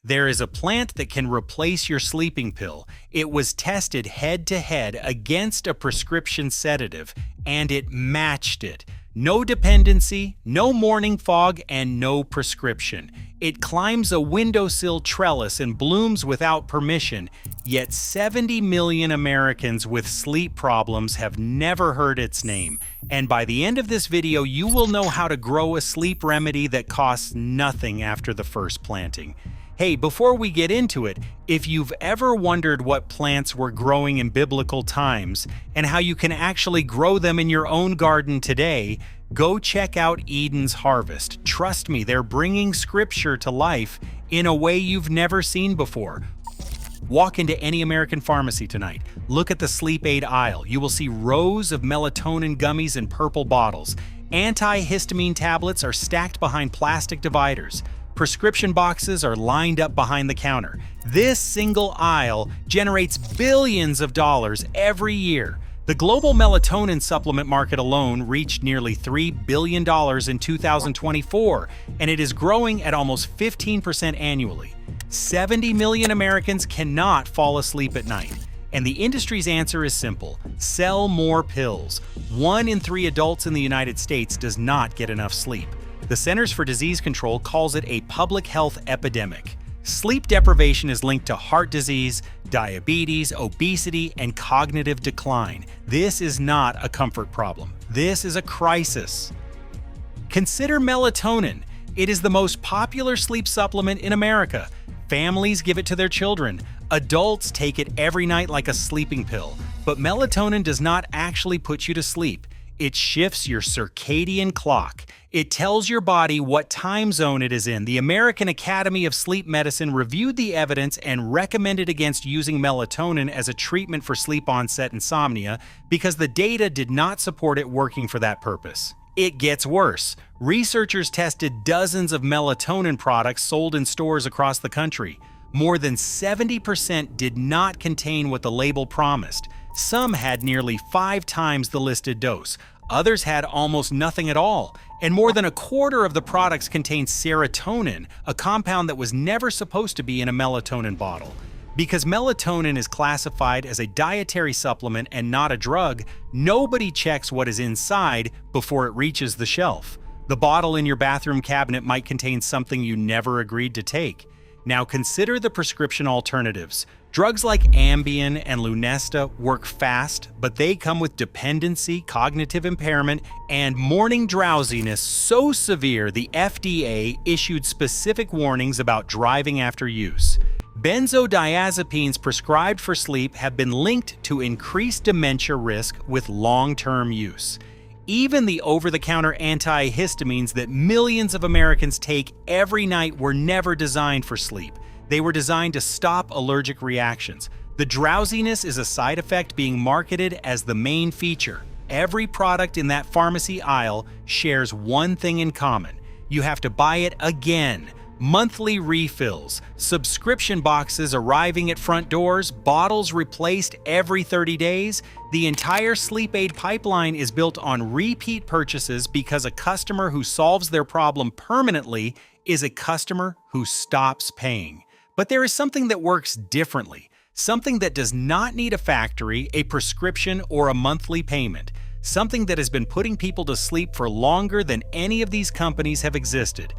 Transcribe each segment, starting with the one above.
There is a plant that can replace your sleeping pill. It was tested head-to-head against a prescription sedative, and it matched it. No dependency, no morning fog, and no prescription. It climbs a windowsill trellis and blooms without permission, yet 70 million Americans with sleep problems have never heard its name. And by the end of this video, you will know how to grow a sleep remedy that costs nothing after the first planting. Hey, before we get into it, if you've ever wondered what plants were growing in biblical times and how you can actually grow them in your own garden today, go check out Eden's Harvest. Trust me, they're bringing scripture to life in a way you've never seen before. Walk into any American pharmacy tonight. Look at the sleep aid aisle. You will see rows of melatonin gummies in purple bottles. Antihistamine tablets are stacked behind plastic dividers. Prescription boxes are lined up behind the counter. This single aisle generates billions of dollars every year. The global melatonin supplement market alone reached nearly $3 billion in 2024, and it is growing at almost 15% annually. 70 million Americans cannot fall asleep at night. And the industry's answer is simple: sell more pills. 1 in 3 adults in the United States does not get enough sleep. The Centers for Disease Control calls it a public health epidemic. Sleep deprivation is linked to heart disease, diabetes, obesity, and cognitive decline. This is not a comfort problem. This is a crisis. Consider melatonin. It is the most popular sleep supplement in America. Families give it to their children. Adults take it every night like a sleeping pill. But melatonin does not actually put you to sleep. It shifts your circadian clock. It tells your body what time zone it is in. The American Academy of Sleep Medicine reviewed the evidence and recommended against using melatonin as a treatment for sleep-onset insomnia because the data did not support it working for that purpose. It gets worse. Researchers tested dozens of melatonin products sold in stores across the country. More than 70% did not contain what the label promised. Some had nearly 5 times the listed dose. Others had almost nothing at all, and more than a quarter of the products contained serotonin, a compound that was never supposed to be in a melatonin bottle. Because melatonin is classified as a dietary supplement and not a drug, nobody checks what is inside before it reaches the shelf. The bottle in your bathroom cabinet might contain something you never agreed to take. Now consider the prescription alternatives. Drugs like Ambien and Lunesta work fast, but they come with dependency, cognitive impairment, and morning drowsiness so severe the FDA issued specific warnings about driving after use. Benzodiazepines prescribed for sleep have been linked to increased dementia risk with long-term use. Even the over-the-counter antihistamines that millions of Americans take every night were never designed for sleep. They were designed to stop allergic reactions. The drowsiness is a side effect being marketed as the main feature. Every product in that pharmacy aisle shares one thing in common. You have to buy it again. Monthly refills, subscription boxes arriving at front doors, bottles replaced every 30 days. The entire sleep aid pipeline is built on repeat purchases because a customer who solves their problem permanently is a customer who stops paying. But there is something that works differently, something that does not need a factory, a prescription, or a monthly payment, something that has been putting people to sleep for longer than any of these companies have existed.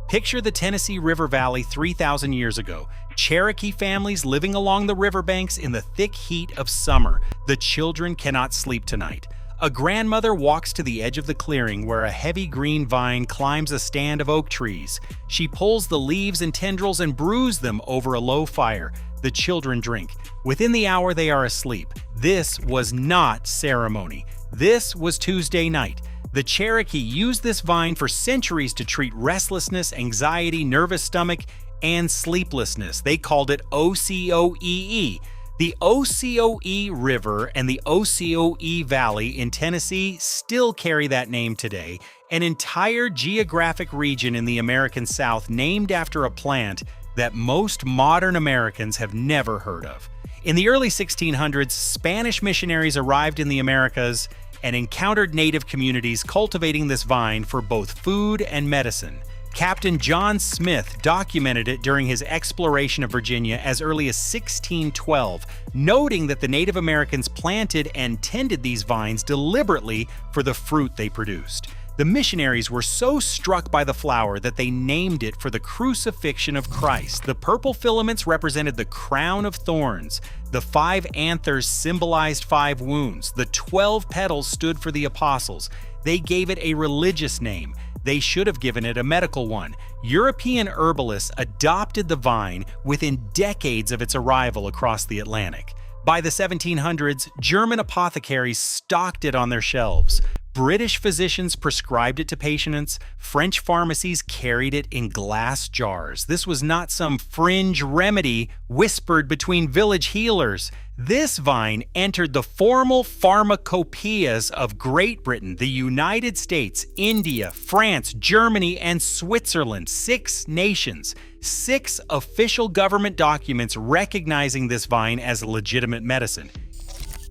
Picture the Tennessee River Valley 3,000 years ago. Cherokee families living along the riverbanks in the thick heat of summer. The children cannot sleep tonight. A grandmother walks to the edge of the clearing where a heavy green vine climbs a stand of oak trees. She pulls the leaves and tendrils and brews them over a low fire. The children drink. Within the hour, they are asleep. This was not ceremony. This was Tuesday night. The Cherokee used this vine for centuries to treat restlessness, anxiety, nervous stomach, and sleeplessness. They called it OCOEE. The OCOE River and the OCOE Valley in Tennessee still carry that name today, an entire geographic region in the American South named after a plant that most modern Americans have never heard of. In the early 1600s, Spanish missionaries arrived in the Americas and encountered native communities cultivating this vine for both food and medicine. Captain John Smith documented it during his exploration of Virginia as early as 1612, noting that the Native Americans planted and tended these vines deliberately for the fruit they produced. The missionaries were so struck by the flower that they named it for the crucifixion of Christ. The purple filaments represented the crown of thorns. The 5 anthers symbolized 5 wounds. The 12 petals stood for the apostles. They gave it a religious name. They should have given it a medical one. European herbalists adopted the vine within decades of its arrival across the Atlantic. By the 1700s, German apothecaries stocked it on their shelves. British physicians prescribed it to patients. French pharmacies carried it in glass jars. This was not some fringe remedy whispered between village healers. This vine entered the formal pharmacopeias of Great Britain, the United States, India, France, Germany, and Switzerland. 6 nations. 6 official government documents recognizing this vine as legitimate medicine.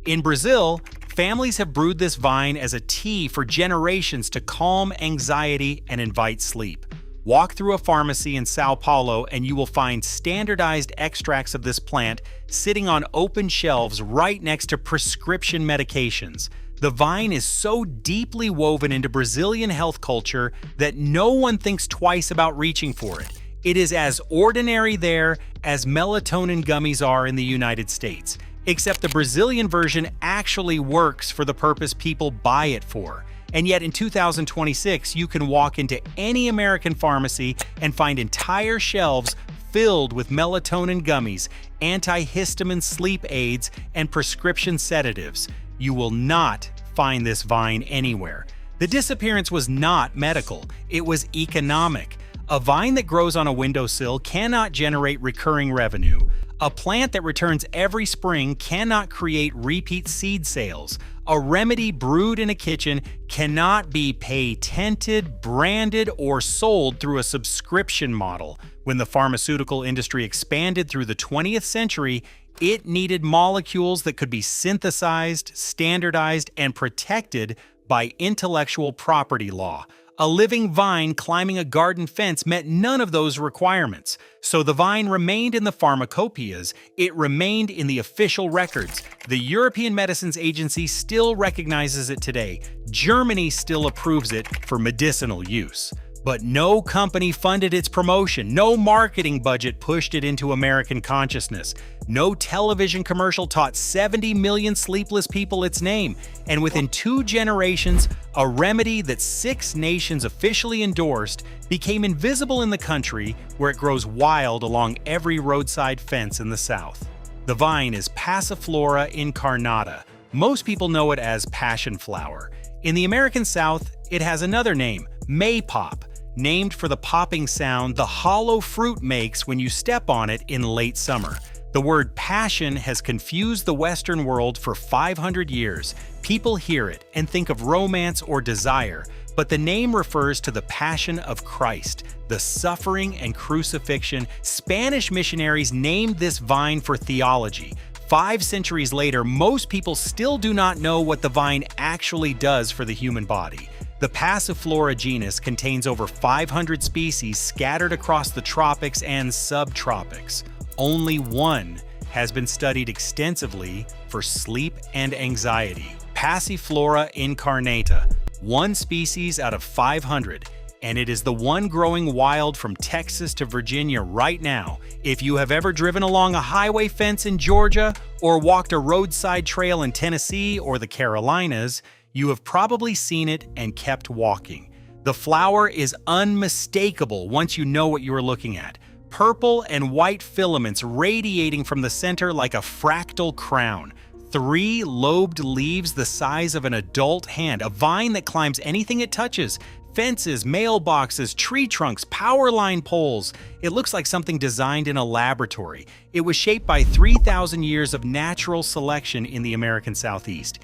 In Brazil, families have brewed this vine as a tea for generations to calm anxiety and invite sleep. Walk through a pharmacy in Sao Paulo and you will find standardized extracts of this plant sitting on open shelves right next to prescription medications. The vine is so deeply woven into Brazilian health culture that no one thinks twice about reaching for it. It is as ordinary there as melatonin gummies are in the United States. Except the Brazilian version actually works for the purpose people buy it for. And yet in 2026, you can walk into any American pharmacy and find entire shelves filled with melatonin gummies, antihistamine sleep aids, and prescription sedatives. You will not find this vine anywhere. The disappearance was not medical, it was economic. A vine that grows on a windowsill cannot generate recurring revenue. A plant that returns every spring cannot create repeat seed sales. A remedy brewed in a kitchen cannot be patented, branded, or sold through a subscription model. When the pharmaceutical industry expanded through the 20th century, it needed molecules that could be synthesized, standardized, and protected by intellectual property law. A living vine climbing a garden fence met none of those requirements. So the vine remained in the pharmacopeias, it remained in the official records. The European Medicines Agency still recognizes it today. Germany still approves it for medicinal use. But no company funded its promotion, no marketing budget pushed it into American consciousness, no television commercial taught 70 million sleepless people its name, and within 2 generations, a remedy that 6 nations officially endorsed became invisible in the country where it grows wild along every roadside fence in the South. The vine is Passiflora incarnata. Most people know it as passion flower. In the American South, it has another name, maypop, named for the popping sound the hollow fruit makes when you step on it in late summer. The word passion has confused the Western world for 500 years. People hear it and think of romance or desire, but the name refers to the passion of Christ, the suffering and crucifixion. Spanish missionaries named this vine for theology. 5 centuries later, most people still do not know what the vine actually does for the human body. The Passiflora genus contains over 500 species scattered across the tropics and subtropics. Only one has been studied extensively for sleep and anxiety, Passiflora incarnata, 1 species out of 500, and it is the one growing wild from Texas to Virginia right now. If you have ever driven along a highway fence in Georgia or walked a roadside trail in Tennessee or the Carolinas, you have probably seen it and kept walking. The flower is unmistakable once you know what you are looking at. Purple and white filaments radiating from the center like a fractal crown. 3 lobed leaves the size of an adult hand, a vine that climbs anything it touches. Fences, mailboxes, tree trunks, power line poles. It looks like something designed in a laboratory. It was shaped by 3,000 years of natural selection in the American Southeast.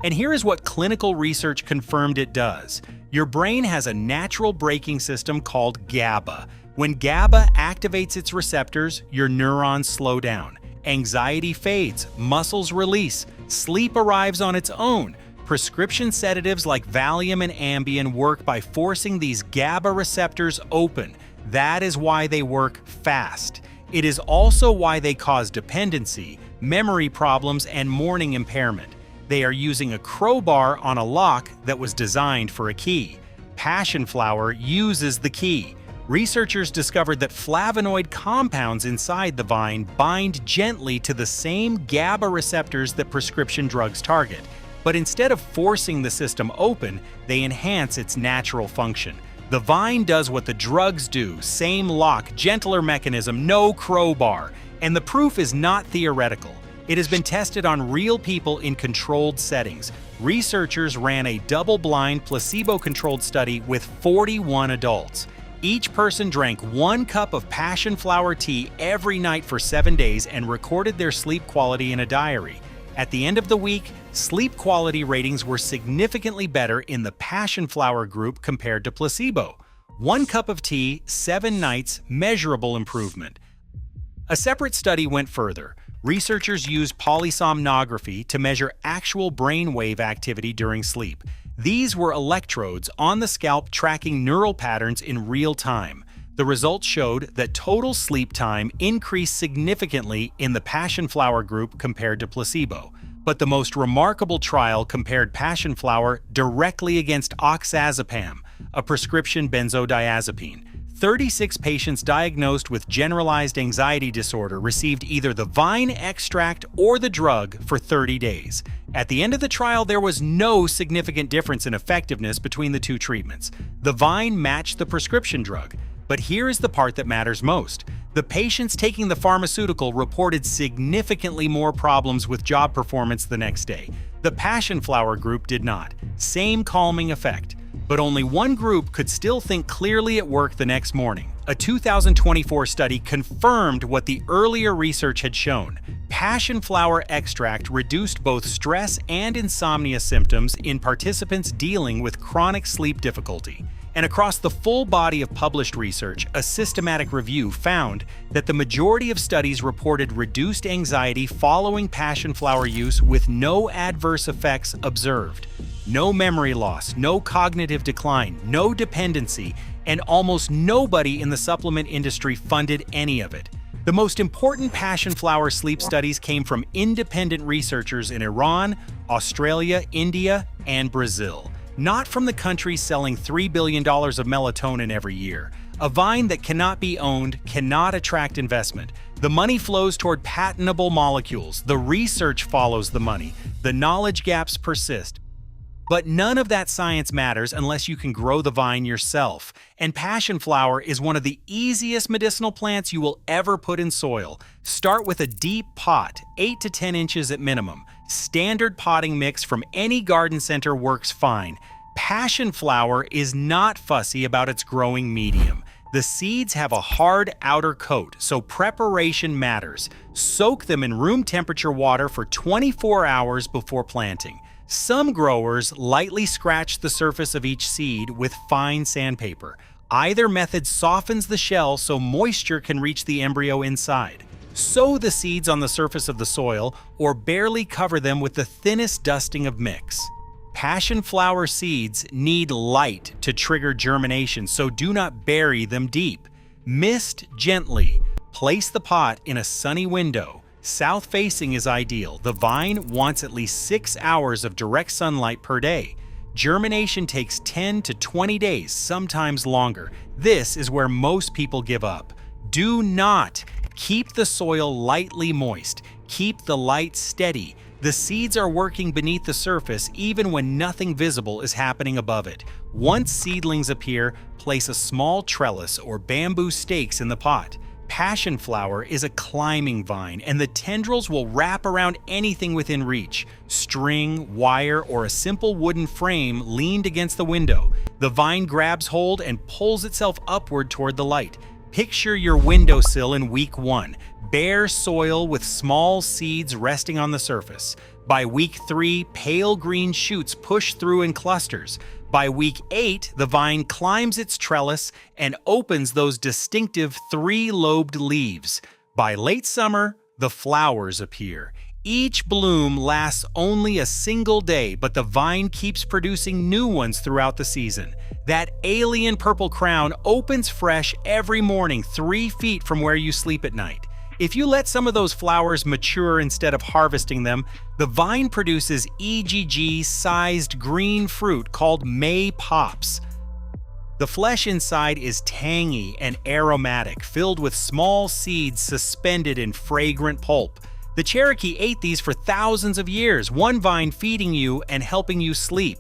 And here is what clinical research confirmed it does. Your brain has a natural braking system called GABA. When GABA activates its receptors, your neurons slow down. Anxiety fades, muscles release, sleep arrives on its own. Prescription sedatives like Valium and Ambien work by forcing these GABA receptors open. That is why they work fast. It is also why they cause dependency, memory problems, and morning impairment. They are using a crowbar on a lock that was designed for a key. Passion flower uses the key. Researchers discovered that flavonoid compounds inside the vine bind gently to the same GABA receptors that prescription drugs target. But instead of forcing the system open, they enhance its natural function. The vine does what the drugs do, same lock, gentler mechanism, no crowbar. And the proof is not theoretical. It has been tested on real people in controlled settings. Researchers ran a double-blind, placebo-controlled study with 41 adults. Each person drank 1 cup of passion flower tea every night for 7 days and recorded their sleep quality in a diary. At the end of the week, sleep quality ratings were significantly better in the passion flower group compared to placebo. 1 cup of tea, 7 nights, measurable improvement. A separate study went further. Researchers used polysomnography to measure actual brainwave activity during sleep. These were electrodes on the scalp tracking neural patterns in real time. The results showed that total sleep time increased significantly in the passion flower group compared to placebo. But the most remarkable trial compared passion flower directly against oxazepam, a prescription benzodiazepine. 36 patients diagnosed with generalized anxiety disorder received either the vine extract or the drug for 30 days. At the end of the trial, there was no significant difference in effectiveness between the two treatments. The vine matched the prescription drug. But here is the part that matters most. The patients taking the pharmaceutical reported significantly more problems with job performance the next day. The passion flower group did not. Same calming effect. But only one group could still think clearly at work the next morning. A 2024 study confirmed what the earlier research had shown. Passion flower extract reduced both stress and insomnia symptoms in participants dealing with chronic sleep difficulty. And across the full body of published research, a systematic review found that the majority of studies reported reduced anxiety following passion flower use with no adverse effects observed. No memory loss, no cognitive decline, no dependency, and almost nobody in the supplement industry funded any of it. The most important passion flower sleep studies came from independent researchers in Iran, Australia, India, and Brazil. Not from the countries selling $3 billion of melatonin every year. A vine that cannot be owned cannot attract investment. The money flows toward patentable molecules. The research follows the money. The knowledge gaps persist. But none of that science matters unless you can grow the vine yourself. And passion flower is one of the easiest medicinal plants you will ever put in soil. Start with a deep pot, 8 to 10 inches at minimum. Standard potting mix from any garden center works fine. Passion flower is not fussy about its growing medium. The seeds have a hard outer coat, so preparation matters. Soak them in room temperature water for 24 hours before planting. Some growers lightly scratch the surface of each seed with fine sandpaper. Either method softens the shell so moisture can reach the embryo inside. Sow the seeds on the surface of the soil or barely cover them with the thinnest dusting of mix. Passion flower seeds need light to trigger germination, so do not bury them deep. Mist gently. Place the pot in a sunny window. South-facing is ideal. The vine wants at least 6 hours of direct sunlight per day. Germination takes 10 to 20 days, sometimes longer. This is where most people give up. Do not keep the soil lightly moist. Keep the light steady. The seeds are working beneath the surface even when nothing visible is happening above it. Once seedlings appear, place a small trellis or bamboo stakes in the pot. Passion flower is a climbing vine, and the tendrils will wrap around anything within reach. String, wire, or a simple wooden frame leaned against the window. The vine grabs hold and pulls itself upward toward the light. Picture your windowsill in week 1. Bare soil with small seeds resting on the surface. By week 3, pale green shoots push through in clusters. By week 8, the vine climbs its trellis and opens those distinctive 3-lobed leaves. By late summer, the flowers appear. Each bloom lasts only a single day, but the vine keeps producing new ones throughout the season. That alien purple crown opens fresh every morning 3 feet from where you sleep at night. If you let some of those flowers mature instead of harvesting them, the vine produces EGG-sized green fruit called May pops. The flesh inside is tangy and aromatic, filled with small seeds suspended in fragrant pulp. The Cherokee ate these for thousands of years, one vine feeding you and helping you sleep.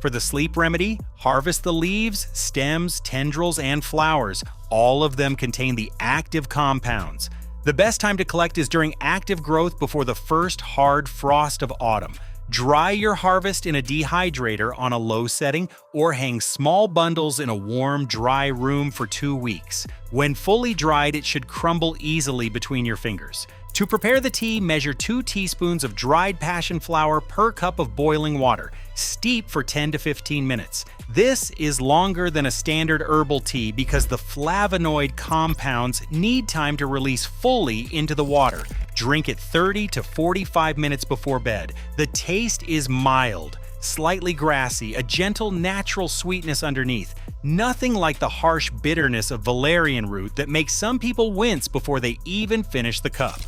For the sleep remedy, harvest the leaves, stems, tendrils, and flowers. All of them contain the active compounds. The best time to collect is during active growth before the first hard frost of autumn. Dry your harvest in a dehydrator on a low setting or hang small bundles in a warm, dry room for 2 weeks. When fully dried, it should crumble easily between your fingers. To prepare the tea, measure 2 teaspoons of dried passion flower per cup of boiling water. Steep for 10 to 15 minutes. This is longer than a standard herbal tea because the flavonoid compounds need time to release fully into the water. Drink it 30 to 45 minutes before bed. The taste is mild, slightly grassy, a gentle natural sweetness underneath. Nothing like the harsh bitterness of valerian root that makes some people wince before they even finish the cup.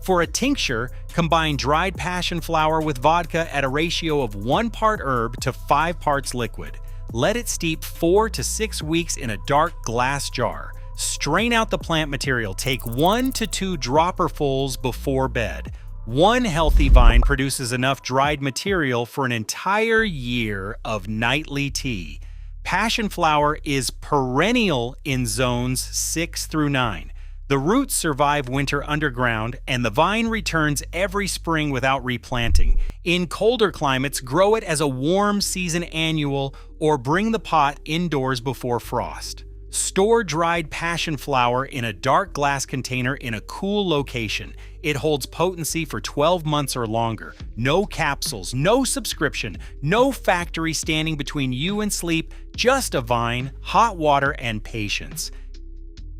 For a tincture, combine dried passion flower with vodka at a ratio of 1 part herb to 5 parts liquid. Let it steep 4 to 6 weeks in a dark glass jar. Strain out the plant material. Take 1 to 2 dropperfuls before bed. One healthy vine produces enough dried material for an entire year of nightly tea. Passion flower is perennial in zones 6 through 9. The roots survive winter underground, and the vine returns every spring without replanting. In colder climates, grow it as a warm season annual or bring the pot indoors before frost. Store dried passion flower in a dark glass container in a cool location. It holds potency for 12 months or longer. No capsules, no subscription, no factory standing between you and sleep, just a vine, hot water, and patience.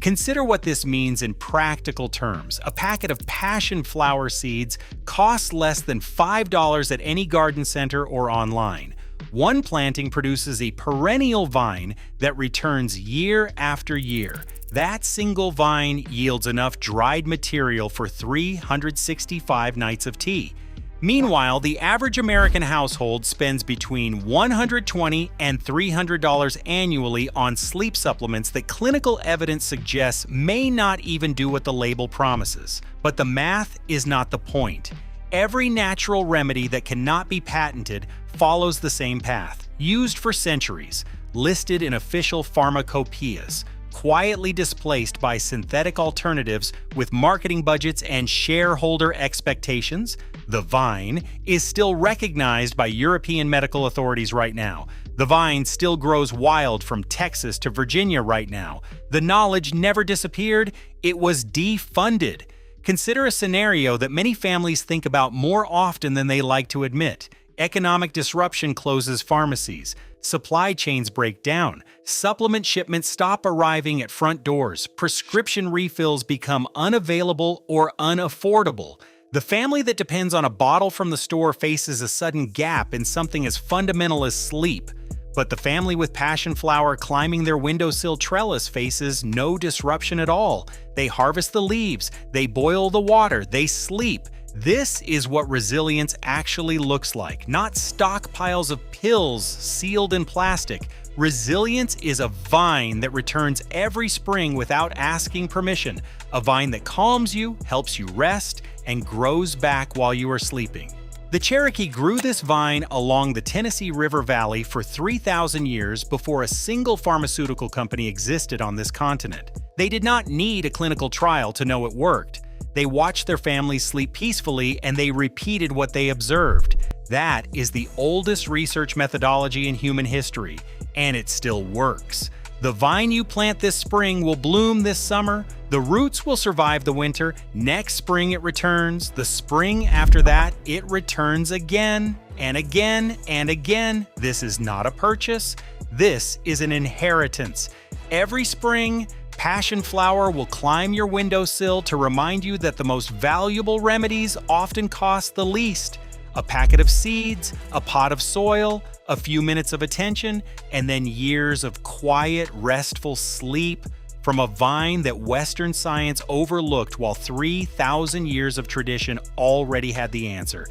Consider what this means in practical terms. A packet of passion flower seeds costs less than $5 at any garden center or online. One planting produces a perennial vine that returns year after year. That single vine yields enough dried material for 365 nights of tea. Meanwhile, the average American household spends between $120 and $300 annually on sleep supplements that clinical evidence suggests may not even do what the label promises. But the math is not the point. Every natural remedy that cannot be patented follows the same path, used for centuries, listed in official pharmacopeias, quietly displaced by synthetic alternatives with marketing budgets and shareholder expectations. The vine is still recognized by European medical authorities right now. The vine still grows wild from Texas to Virginia right now. The knowledge never disappeared, it was defunded. Consider a scenario that many families think about more often than they like to admit. Economic disruption closes pharmacies. Supply chains break down. Supplement shipments stop arriving at front doors. Prescription refills become unavailable or unaffordable. The family that depends on a bottle from the store faces a sudden gap in something as fundamental as sleep. But the family with passion flower climbing their windowsill trellis faces no disruption at all. They harvest the leaves, they boil the water, they sleep. This is what resilience actually looks like, not stockpiles of pills sealed in plastic. Resilience is a vine that returns every spring without asking permission, a vine that calms you, helps you rest, and grows back while you are sleeping. The Cherokee grew this vine along the Tennessee River Valley for 3,000 years before a single pharmaceutical company existed on this continent. They did not need a clinical trial to know it worked. They watched their families sleep peacefully and they repeated what they observed. That is the oldest research methodology in human history, and it still works. The vine you plant this spring will bloom this summer. The roots will survive the winter. Next spring it returns. The spring after that, it returns again and again and again. This is not a purchase. This is an inheritance. Every spring, Passion flower will climb your windowsill to remind you that the most valuable remedies often cost the least. A packet of seeds, a pot of soil, a few minutes of attention, and then years of quiet, restful sleep from a vine that Western science overlooked while 3,000 years of tradition already had the answer.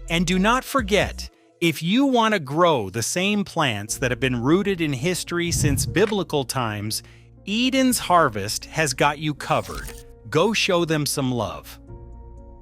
And do not forget, if you want to grow the same plants that have been rooted in history since biblical times, Eden's harvest has got you covered. Go show them some love.